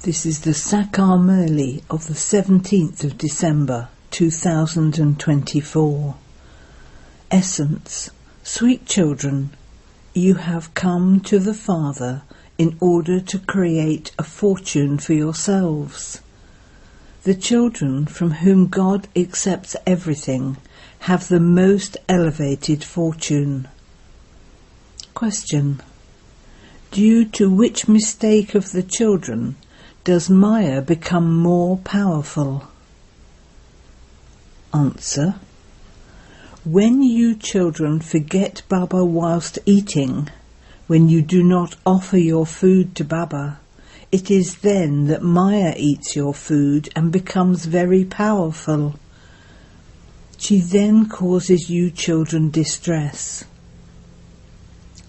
This is the Sakar Murli of the 17th of December 2024. Essence. Sweet children, you have come to the Father in order to create a fortune for yourselves. The children from whom God accepts everything have the most elevated fortune. Question. Due to which mistake of the children does Maya become more powerful? Answer. When you children forget Baba whilst eating, when you do not offer your food to Baba, it is then that Maya eats your food and becomes very powerful. She then causes you children distress.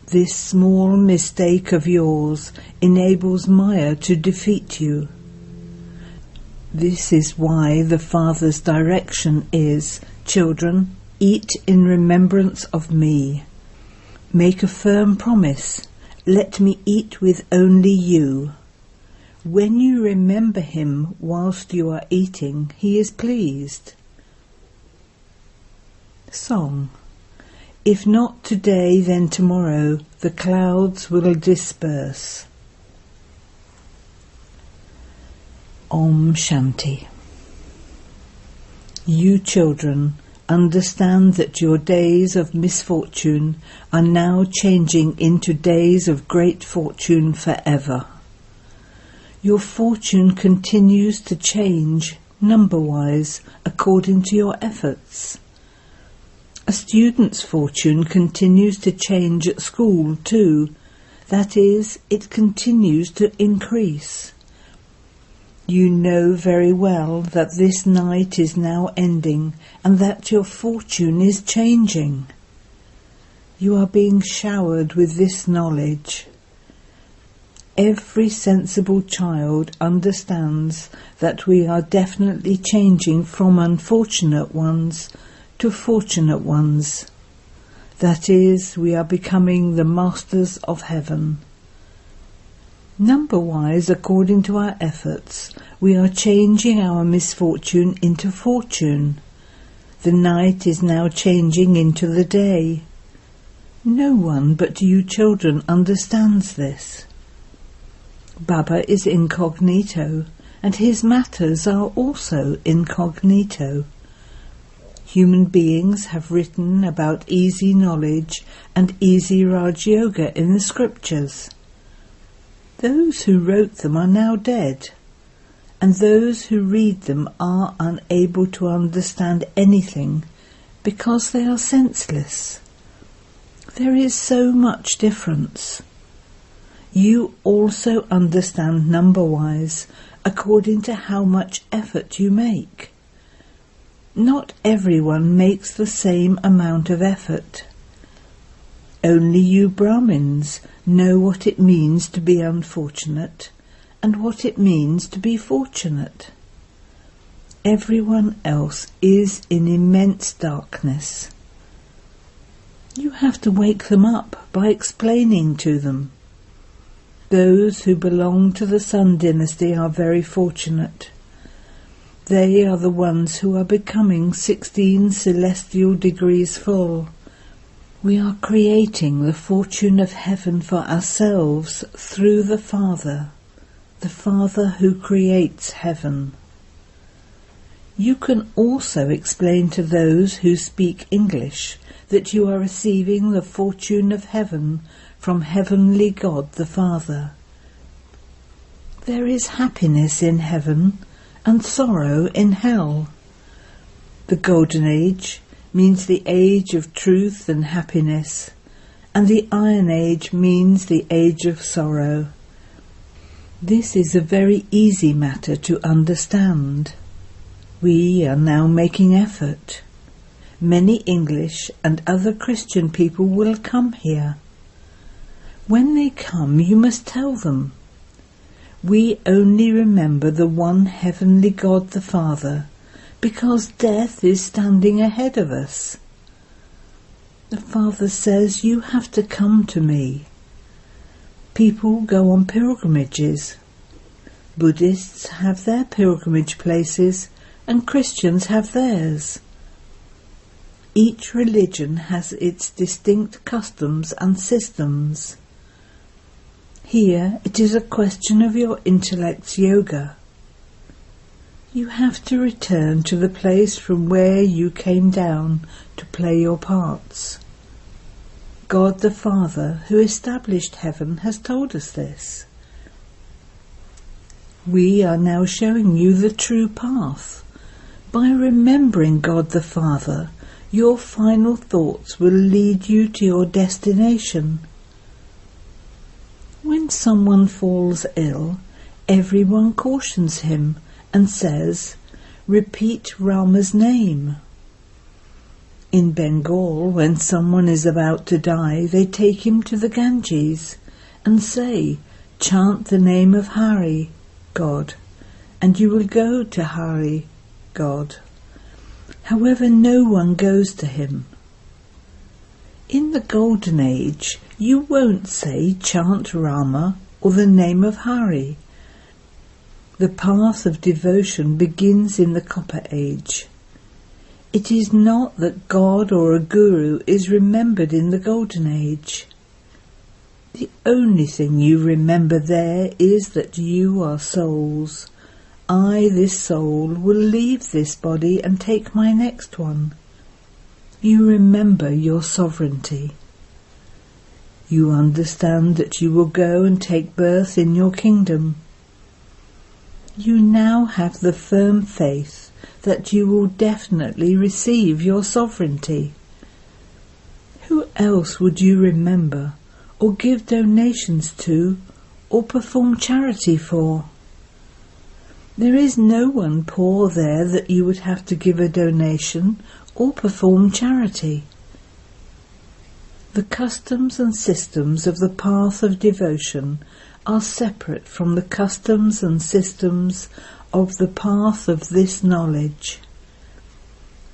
This small mistake of yours enables Maya to defeat you. This is why the Father's direction is, children, eat in remembrance of me. Make a firm promise, let me eat with only you. When you remember him whilst you are eating, he is pleased. Song. If not today, then tomorrow, the clouds will disperse. Om Shanti. You children, understand that your days of misfortune are now changing into days of great fortune forever. Your fortune continues to change, number-wise, according to your efforts. A student's fortune continues to change at school too. That is, it continues to increase. You know very well that this night is now ending and that your fortune is changing. You are being showered with this knowledge. Every sensible child understands that we are definitely changing from unfortunate ones to fortunate ones. That is, we are becoming the masters of heaven. Number-wise, according to our efforts, we are changing our misfortune into fortune. The night is now changing into the day. No one but you children understands this. Baba is incognito, and his matters are also incognito. Human beings have written about easy knowledge and easy Raj Yoga in the scriptures. Those who wrote them are now dead, and those who read them are unable to understand anything because they are senseless. There is so much difference. You also understand number-wise according to how much effort you make. Not everyone makes the same amount of effort. Only you Brahmins know what it means to be unfortunate and what it means to be fortunate. Everyone else is in immense darkness. You have to wake them up by explaining to them. Those who belong to the Sun dynasty are very fortunate. They are the ones who are becoming 16 celestial degrees full. We are creating the fortune of heaven for ourselves through the Father who creates heaven. You can also explain to those who speak English that you are receiving the fortune of heaven from Heavenly God the Father. There is happiness in heaven and sorrow in hell. The Golden Age means the age of truth and happiness, and the Iron Age means the age of sorrow. This is a very easy matter to understand. We are now making effort. Many English and other Christian people will come here. When they come, you must tell them, we only remember the one Heavenly God the Father, because death is standing ahead of us. The Father says, you have to come to me. People go on pilgrimages. Buddhists have their pilgrimage places and Christians have theirs. Each religion has its distinct customs and systems. Here it is a question of your intellect's yoga. You have to return to the place from where you came down to play your parts. God the Father, who established heaven, has told us this. We are now showing you the true path. By remembering God the Father, your final thoughts will lead you to your destination. When someone falls ill, everyone cautions him and says, "Repeat Rama's name." In Bengal, when someone is about to die, they take him to the Ganges and say, "Chant the name of Hari, God, and you will go to Hari, God." However, no one goes to him. In the Golden Age, you won't say "Chant Rama" or the name of Hari. The path of devotion begins in the Copper Age. It is not that God or a guru is remembered in the Golden Age. The only thing you remember there is that you are souls. I, this soul, will leave this body and take my next one. You remember your sovereignty. You understand that you will go and take birth in your kingdom. You now have the firm faith that you will definitely receive your sovereignty. Who else would you remember, or give donations to, or perform charity for? There is no one poor there that you would have to give a donation or perform charity. The customs and systems of the path of devotion are separate from the customs and systems of the path of this knowledge.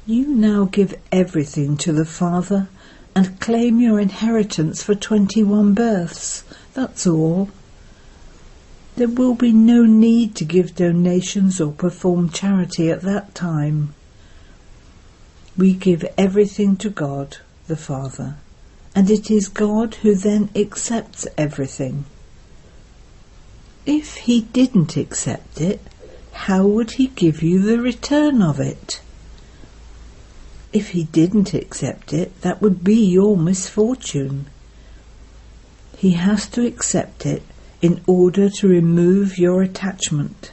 You now give everything to the Father and claim your inheritance for 21 births. That's all. There will be no need to give donations or perform charity at that time. We give everything to God, the Father, and it is God who then accepts everything. If he didn't accept it, how would he give you the return of it? If he didn't accept it, that would be your misfortune. He has to accept it in order to remove your attachment.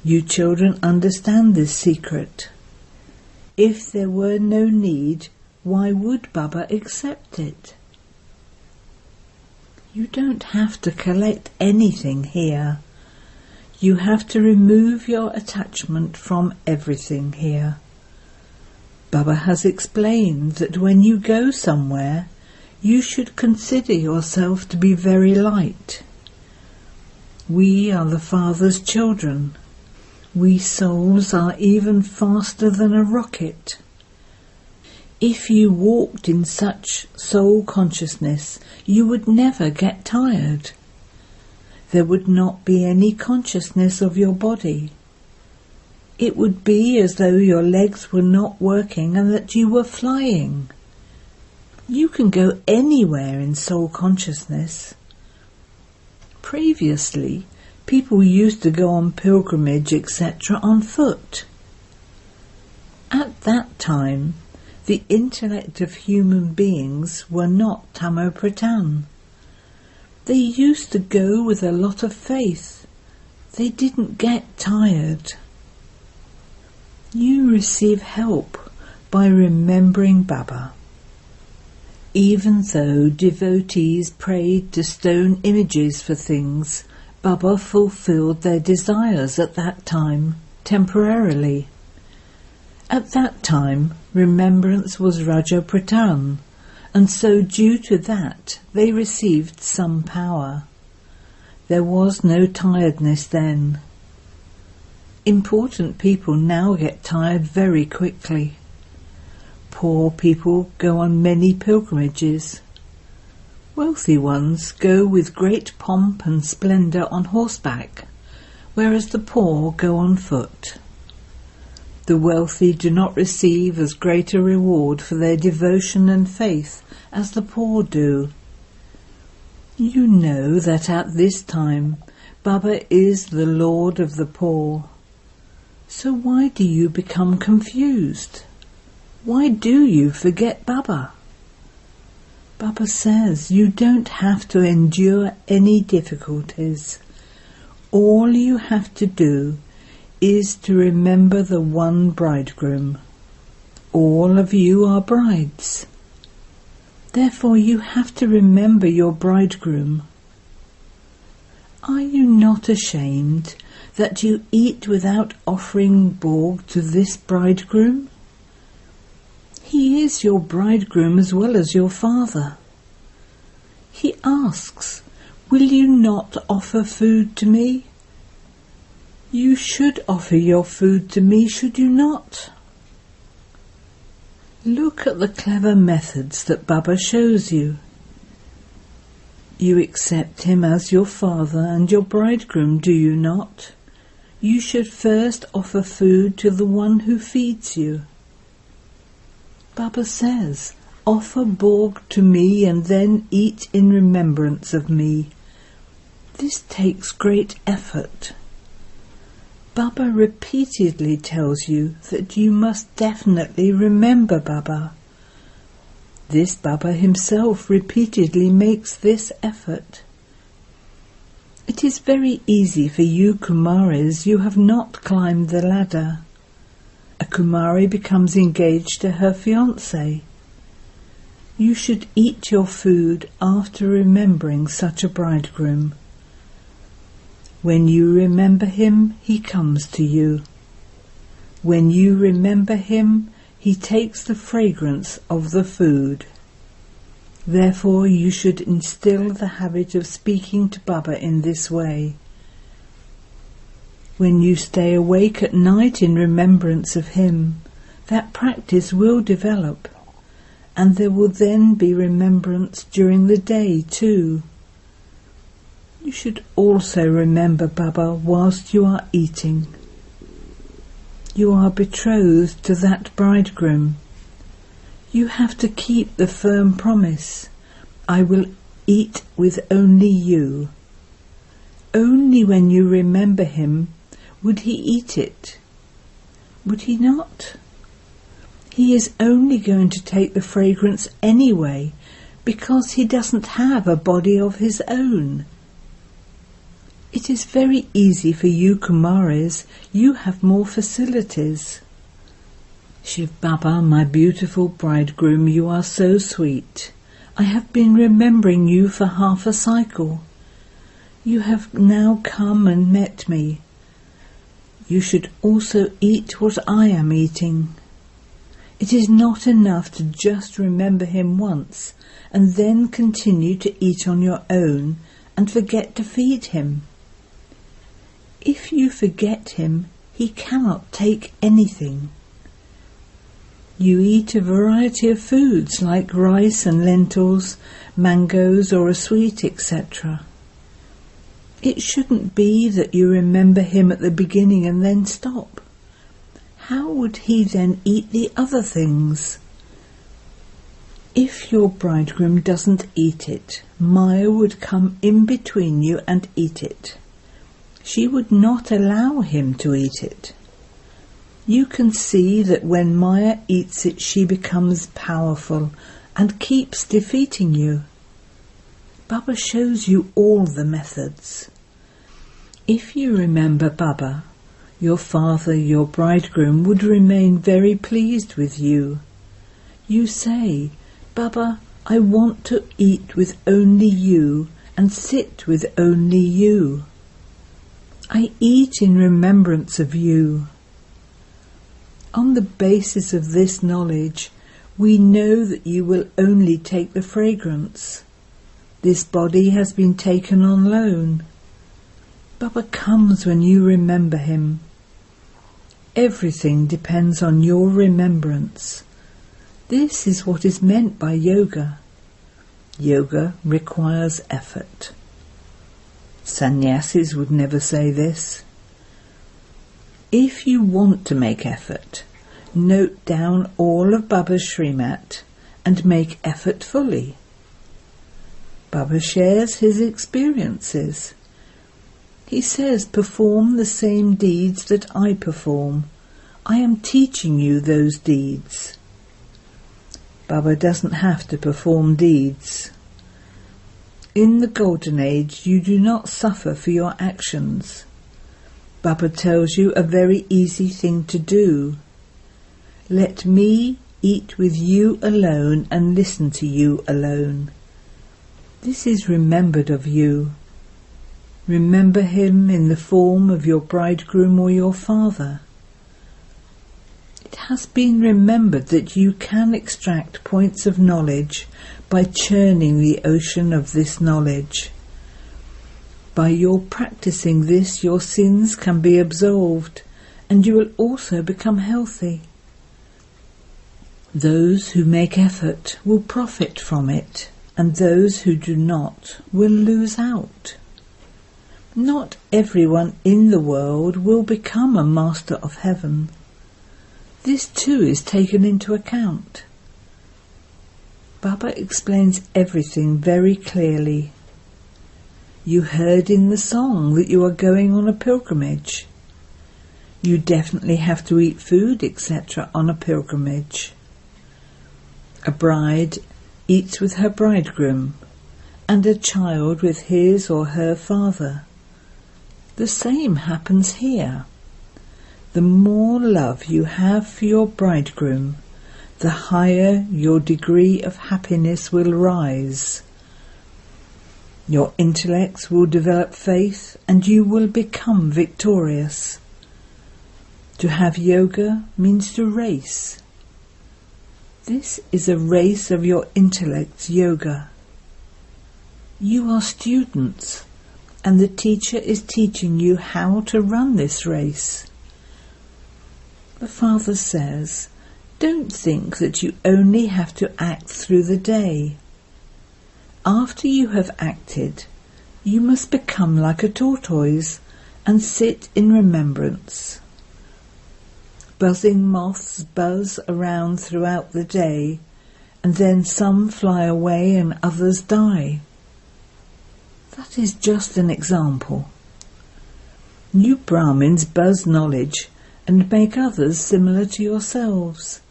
You children understand this secret. If there were no need, why would Baba accept it? You don't have to collect anything here. You have to remove your attachment from everything here. Baba has explained that when you go somewhere, you should consider yourself to be very light. We are the Father's children. We souls are even faster than a rocket. If you walked in such soul consciousness, you would never get tired. There would not be any consciousness of your body. It would be as though your legs were not working and that you were flying. You can go anywhere in soul consciousness. Previously, people used to go on pilgrimage, etc. on foot. At that time, the intellect of human beings were not tamo pratan. They used to go with a lot of faith. They didn't get tired. You receive help by remembering Baba. Even though devotees prayed to stone images for things, Baba fulfilled their desires at that time, temporarily. At that time, remembrance was Raja Pratan, and so due to that they received some power. There was no tiredness then. Important people now get tired very quickly. Poor people go on many pilgrimages. Wealthy ones go with great pomp and splendour on horseback, whereas the poor go on foot. The wealthy do not receive as great a reward for their devotion and faith as the poor do. You know that at this time Baba is the Lord of the poor. So why do you become confused? Why do you forget Baba? Baba says you don't have to endure any difficulties. All you have to do is to remember the one bridegroom. All of you are brides. Therefore you have to remember your bridegroom. Are you not ashamed that you eat without offering bhog to this bridegroom? He is your bridegroom as well as your father. He asks, "Will you not offer food to me?" You should offer your food to me, should you not? Look at the clever methods that Baba shows you. You accept him as your father and your bridegroom, do you not? You should first offer food to the one who feeds you. Baba says, "Offer bhog to me and then eat in remembrance of me." This takes great effort. Baba repeatedly tells you that you must definitely remember Baba. This Baba himself repeatedly makes this effort. It is very easy for you Kumaris, you have not climbed the ladder. A Kumari becomes engaged to her fiancé. You should eat your food after remembering such a bridegroom. When you remember him, he comes to you. When you remember him, he takes the fragrance of the food. Therefore you should instill the habit of speaking to Baba in this way. When you stay awake at night in remembrance of him, that practice will develop, and there will then be remembrance during the day too. You should also remember Baba whilst you are eating. You are betrothed to that bridegroom. You have to keep the firm promise, "I will eat with only you." Only when you remember him would he eat it. Would he not? He is only going to take the fragrance anyway, because he doesn't have a body of his own. It is very easy for you Kumaris, you have more facilities. Shiv Baba, my beautiful bridegroom, you are so sweet. I have been remembering you for half a cycle. You have now come and met me. You should also eat what I am eating. It is not enough to just remember him once and then continue to eat on your own and forget to feed him. If you forget him, he cannot take anything. You eat a variety of foods like rice and lentils, mangoes or a sweet, etc. It shouldn't be that you remember him at the beginning and then stop. How would he then eat the other things? If your bridegroom doesn't eat it, Maya would come in between you and eat it. She would not allow him to eat it. You can see that when Maya eats it, she becomes powerful and keeps defeating you. Baba shows you all the methods. If you remember Baba, your father, your bridegroom, would remain very pleased with you. You say, "Baba, I want to eat with only you and sit with only you. I eat in remembrance of you." On the basis of this knowledge, we know that you will only take the fragrance. This body has been taken on loan. Baba comes when you remember him. Everything depends on your remembrance. This is what is meant by yoga. Yoga requires effort. Sannyasis would never say this. If you want to make effort, note down all of Baba's Srimat and make effort fully. Baba shares his experiences. He says, perform the same deeds that I perform. I am teaching you those deeds. Baba doesn't have to perform deeds. In the Golden Age, you do not suffer for your actions. Baba tells you a very easy thing to do. Let me eat with you alone and listen to you alone. This is remembered of you. Remember him in the form of your bridegroom or your father. It has been remembered that you can extract points of knowledge by churning the ocean of this knowledge. By your practicing this, your sins can be absolved, and you will also become healthy. Those who make effort will profit from it, and those who do not will lose out. Not everyone in the world will become a master of heaven. This too is taken into account. Baba explains everything very clearly. You heard in the song that you are going on a pilgrimage. You definitely have to eat food, etc. on a pilgrimage. A bride eats with her bridegroom, and a child with his or her father. The same happens here. The more love you have for your bridegroom, the higher your degree of happiness will rise. Your intellects will develop faith and you will become victorious. To have yoga means to race. This is a race of your intellect's yoga. You are students, and the teacher is teaching you how to run this race. The Father says, don't think that you only have to act through the day. After you have acted, you must become like a tortoise and sit in remembrance. Buzzing moths buzz around throughout the day, and then some fly away and others die. That is just an example. You Brahmins buzz knowledge and make others similar to yourselves.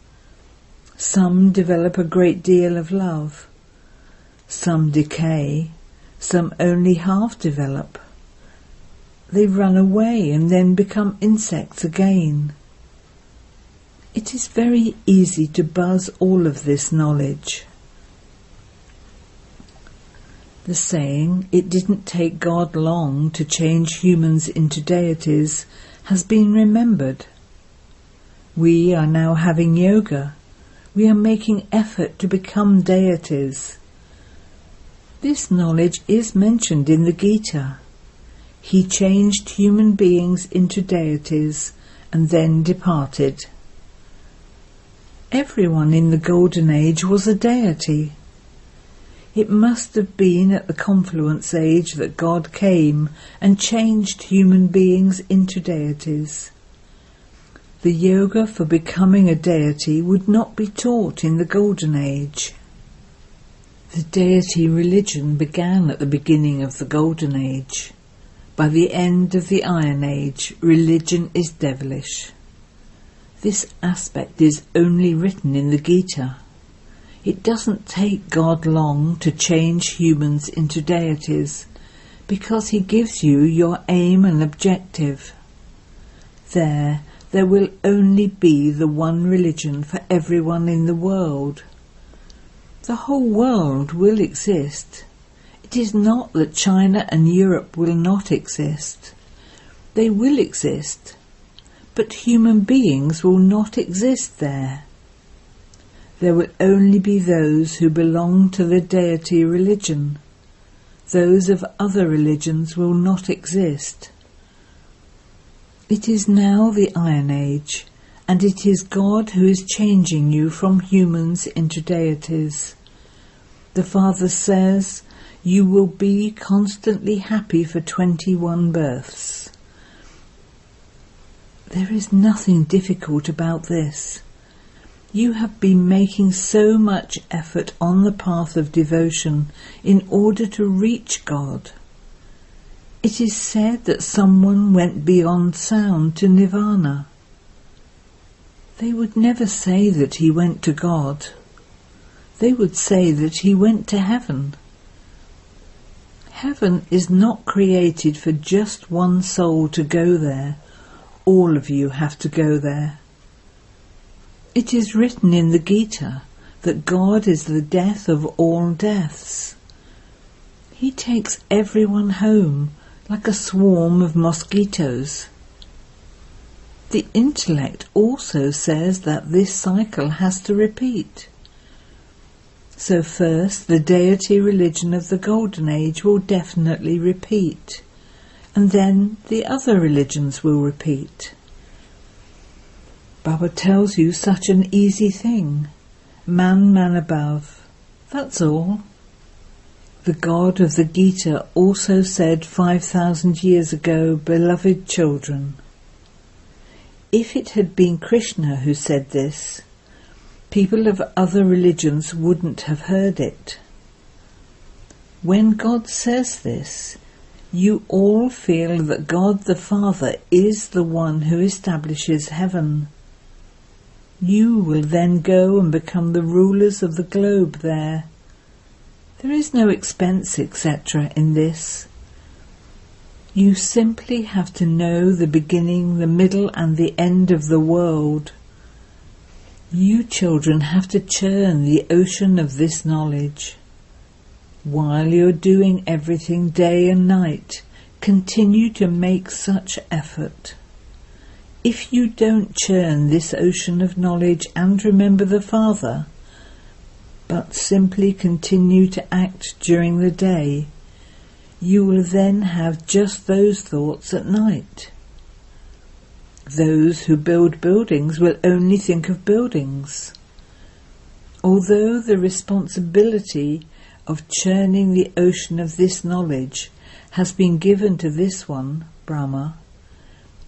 Some develop a great deal of love. Some decay, some only half develop. They run away and then become insects again. It is very easy to buzz all of this knowledge. The saying, it didn't take God long to change humans into deities, has been remembered. We are now having yoga. We are making effort to become deities. This knowledge is mentioned in the Gita. He changed human beings into deities and then departed. Everyone in the Golden Age was a deity. It must have been at the confluence age that God came and changed human beings into deities. The yoga for becoming a deity would not be taught in the Golden Age. The deity religion began at the beginning of the Golden Age. By the end of the Iron Age, religion is devilish. This aspect is only written in the Gita. It doesn't take God long to change humans into deities, because he gives you your aim and objective. There will only be the one religion for everyone in the world. The whole world will exist. It is not that China and Europe will not exist. They will exist, but human beings will not exist there. There will only be those who belong to the deity religion. Those of other religions will not exist. It is now the Iron Age, and it is God who is changing you from humans into deities. The Father says, you will be constantly happy for 21 births. There is nothing difficult about this. You have been making so much effort on the path of devotion in order to reach God. It is said that someone went beyond sound to nirvana. They would never say that he went to God. They would say that he went to heaven. Heaven is not created for just one soul to go there. All of you have to go there. It is written in the Gita that God is the death of all deaths. He takes everyone home like a swarm of mosquitoes. The intellect also says that this cycle has to repeat. So first, the deity religion of the Golden Age will definitely repeat, and then the other religions will repeat. Baba tells you such an easy thing. Man above. That's all. The God of the Gita also said 5,000 years ago, beloved children. If it had been Krishna who said this, people of other religions wouldn't have heard it. When God says this, you all feel that God the Father is the one who establishes heaven. You will then go and become the rulers of the globe there. There is no expense, etc. in this. You simply have to know the beginning, the middle and the end of the world. You children have to churn the ocean of this knowledge. While you're doing everything day and night, continue to make such effort. If you don't churn this ocean of knowledge and remember the Father, but simply continue to act during the day, you will then have just those thoughts at night. Those who build buildings will only think of buildings. Although the responsibility of churning the ocean of this knowledge has been given to this one, Brahma,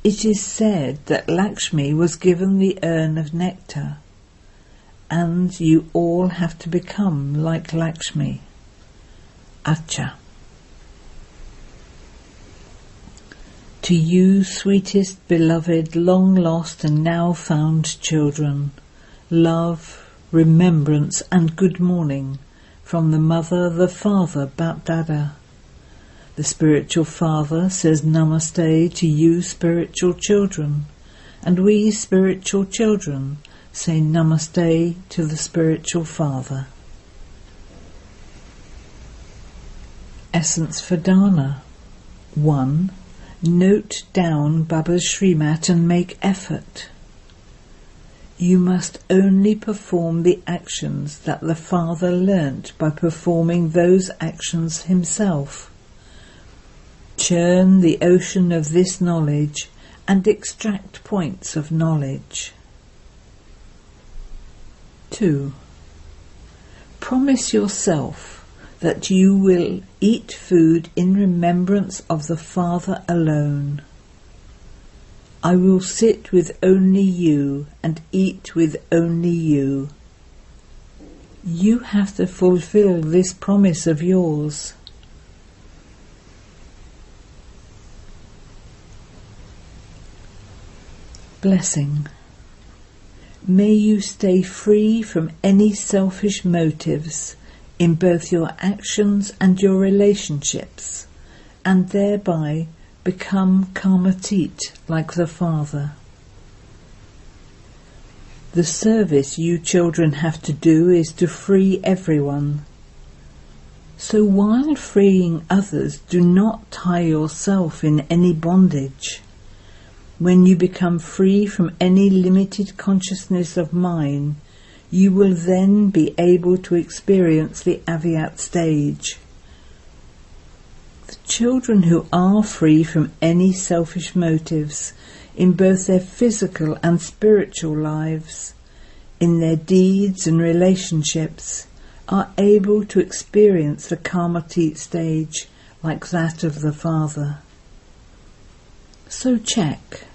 it is said that Lakshmi was given the urn of nectar, and you all have to become like Lakshmi. Acha. To you, sweetest, beloved, long-lost and now-found children, love, remembrance and good morning from the Mother, the Father, Bap-Dada. The spiritual Father says Namaste to you spiritual children, and we spiritual children say Namaste to the spiritual Father. Essence for Dana. 1. Note down Baba's Srimat and make effort. You must only perform the actions that the Father learnt by performing those actions himself. Churn the ocean of this knowledge and extract points of knowledge. 2. Promise yourself that you will eat food in remembrance of the Father alone. I will sit with only you and eat with only you. You have to fulfill this promise of yours. Blessing. May you stay free from any selfish motives in both your actions and your relationships, and thereby become karmatit like the Father. The service you children have to do is to free everyone. So while freeing others, do not tie yourself in any bondage. When you become free from any limited consciousness of mine, you will then be able to experience the Avyat stage. The children who are free from any selfish motives in both their physical and spiritual lives, in their deeds and relationships, are able to experience the karmatit stage like that of the Father. So check.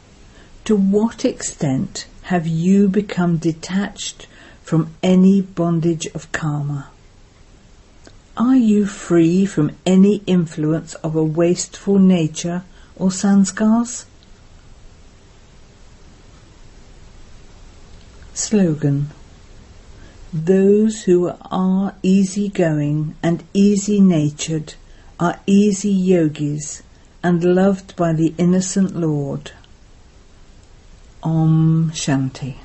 To what extent have you become detached from any bondage of karma? Are you free from any influence of a wasteful nature or sanskars? Slogan: those who are easygoing and easy-natured are easy yogis and loved by the innocent Lord. Om Shanti.